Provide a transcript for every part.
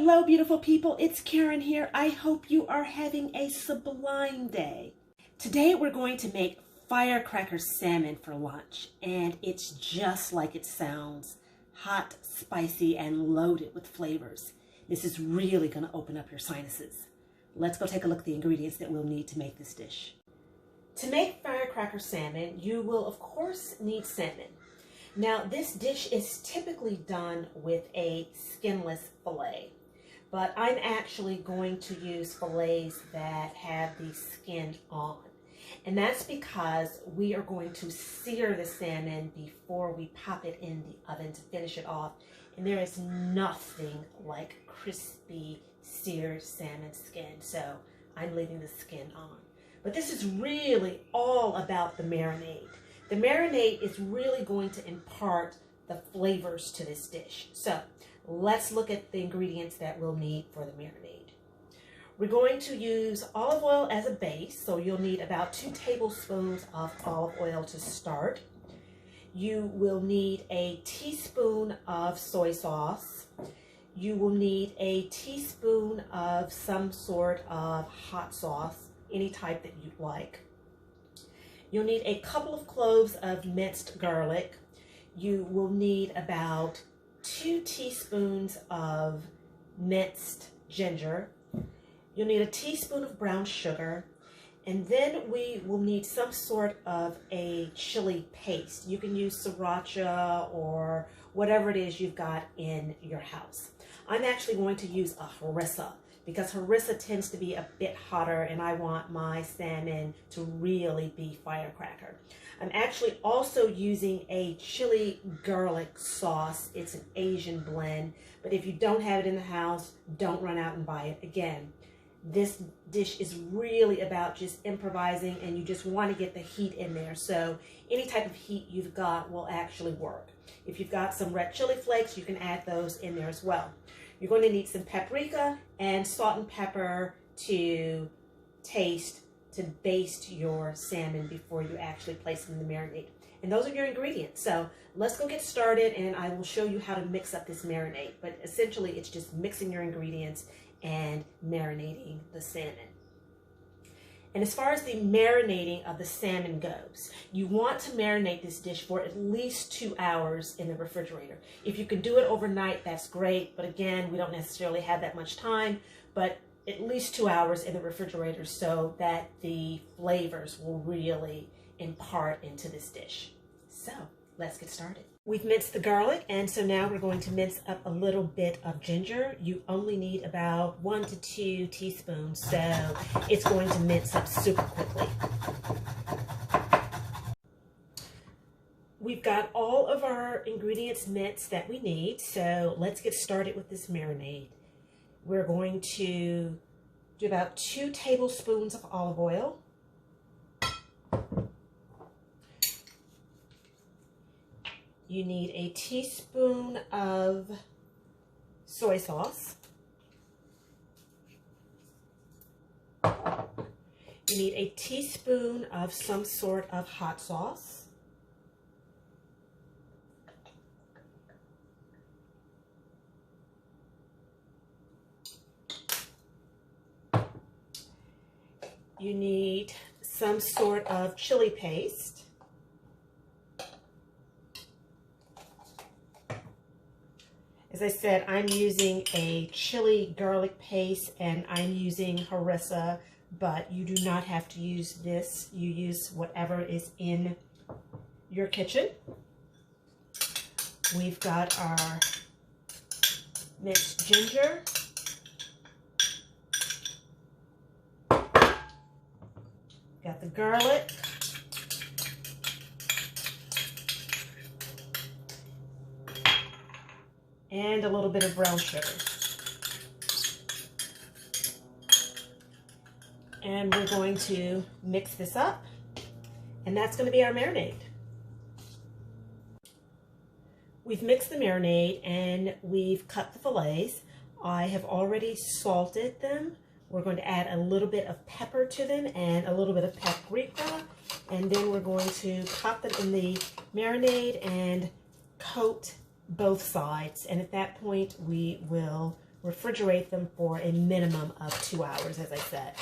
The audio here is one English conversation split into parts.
Hello, beautiful people. It's Karen here. I hope you are having a sublime day. Today we're going to make firecracker salmon for lunch, and it's just like it sounds. Hot, spicy, and loaded with flavors. This is really going to open up your sinuses. Let's go take a look at the ingredients that we'll need to make this dish. To make firecracker salmon, you will of course need salmon. Now, this dish is typically done with a skinless fillet, but I'm actually going to use fillets that have the skin on. And that's because we are going to sear the salmon before we pop it in the oven to finish it off. And there is nothing like crispy seared salmon skin, so I'm leaving the skin on. But this is really all about the marinade. The marinade is really going to impart the flavors to this dish. So let's look at the ingredients that we'll need for the marinade. We're going to use olive oil as a base, so you'll need about 2 tablespoons of olive oil to start. You will need a teaspoon of soy sauce. You will need a teaspoon of some sort of hot sauce, any type that you'd like. You'll need a couple of cloves of minced garlic. You will need about 2 teaspoons of minced ginger. You'll need a teaspoon of brown sugar. And then we will need some sort of a chili paste. You can use sriracha or whatever it is you've got in your house. I'm actually going to use a harissa, because harissa tends to be a bit hotter and I want my salmon to really be firecracker. I'm actually also using a chili garlic sauce. It's an Asian blend, but if you don't have it in the house, don't run out and buy it. Again, this dish is really about just improvising, and you just want to get the heat in there. So any type of heat you've got will actually work. If you've got some red chili flakes, you can add those in there as well. You're going to need some paprika and salt and pepper to taste, to baste your salmon before you actually place it in the marinade. And those are your ingredients. So let's go get started, and I will show you how to mix up this marinade. But essentially, it's just mixing your ingredients and marinating the salmon. And as far as the marinating of the salmon goes, you want to marinate this dish for at least 2 hours in the refrigerator. If you can do it overnight, that's great. But again, we don't necessarily have that much time, but at least 2 hours in the refrigerator so that the flavors will really impart into this dish. So let's get started. We've minced the garlic, and so now we're going to mince up a little bit of ginger. You only need about 1 to 2 teaspoons, so it's going to mince up super quickly. We've got all of our ingredients minced that we need, so let's get started with this marinade. We're going to do about 2 tablespoons of olive oil. You need a teaspoon of soy sauce. You need a teaspoon of some sort of hot sauce. You need some sort of chili paste. As I said, I'm using a chili garlic paste, and I'm using harissa, but you do not have to use this. You use whatever is in your kitchen. We've got our minced ginger. Got the garlic. And a little bit of brown sugar. And we're going to mix this up, and that's going to be our marinade. We've mixed the marinade and we've cut the fillets. I have already salted them. We're going to add a little bit of pepper to them and a little bit of paprika, and then we're going to pop them in the marinade and coat both sides, and at that point we will refrigerate them for a minimum of 2 hours, as I said.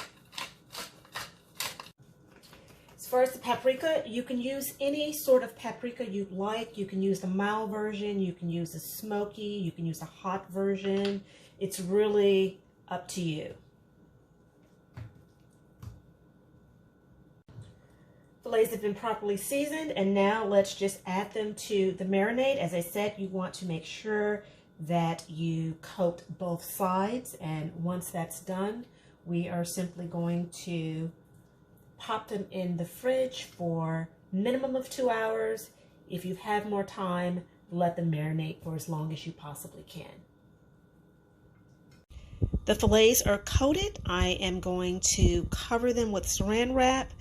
As far as the paprika, you can use any sort of paprika you like. You can use the mild version, you can use the smoky, you can use the hot version. It's really up to you. Fillets have been properly seasoned, and now let's just add them to the marinade. As I said, you want to make sure that you coat both sides, and once that's done, we are simply going to pop them in the fridge for a minimum of 2 hours. If you have more time, let them marinate for as long as you possibly can. The fillets are coated. I am going to cover them with saran wrap,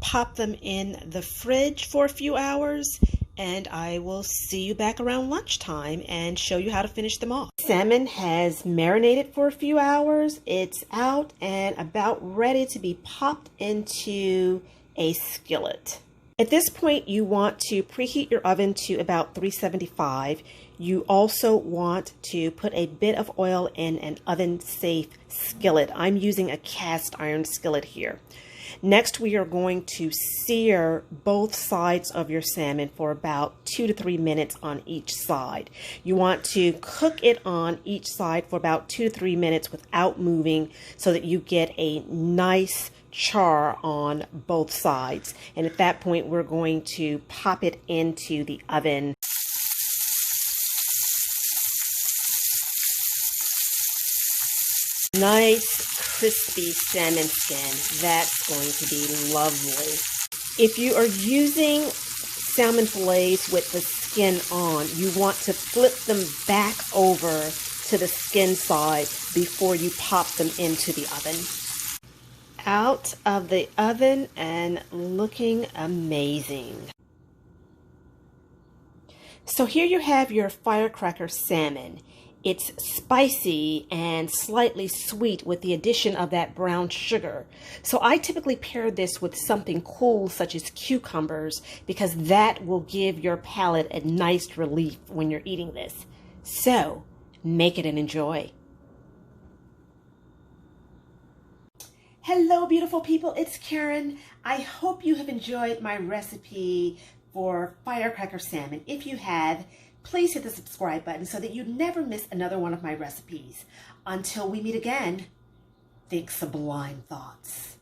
pop them in the fridge for a few hours, and I will see you back around lunchtime and show you how to finish them off. Salmon has marinated for a few hours. It's out and about ready to be popped into a skillet. At this point, you want to preheat your oven to about 375. You also want to put a bit of oil in an oven-safe skillet. I'm using a cast iron skillet here. Next, we are going to sear both sides of your salmon for about 2 to 3 minutes on each side. You want to cook it on each side for about 2 to 3 minutes without moving so that you get a nice char on both sides. And at that point, we're going to pop it into the oven. Nice crispy salmon skin. That's going to be lovely. If you are using salmon fillets with the skin on, you want to flip them back over to the skin side before you pop them into the oven. Out of the oven and looking amazing. So here you have your firecracker salmon. It's spicy and slightly sweet with the addition of that brown sugar. So I typically pair this with something cool such as cucumbers because that will give your palate a nice relief when you're eating this. So make it and enjoy. Hello, beautiful people. It's Karen. I hope you have enjoyed my recipe for firecracker salmon. If you have, please hit the subscribe button so that you never miss another one of my recipes. Until we meet again, think sublime thoughts.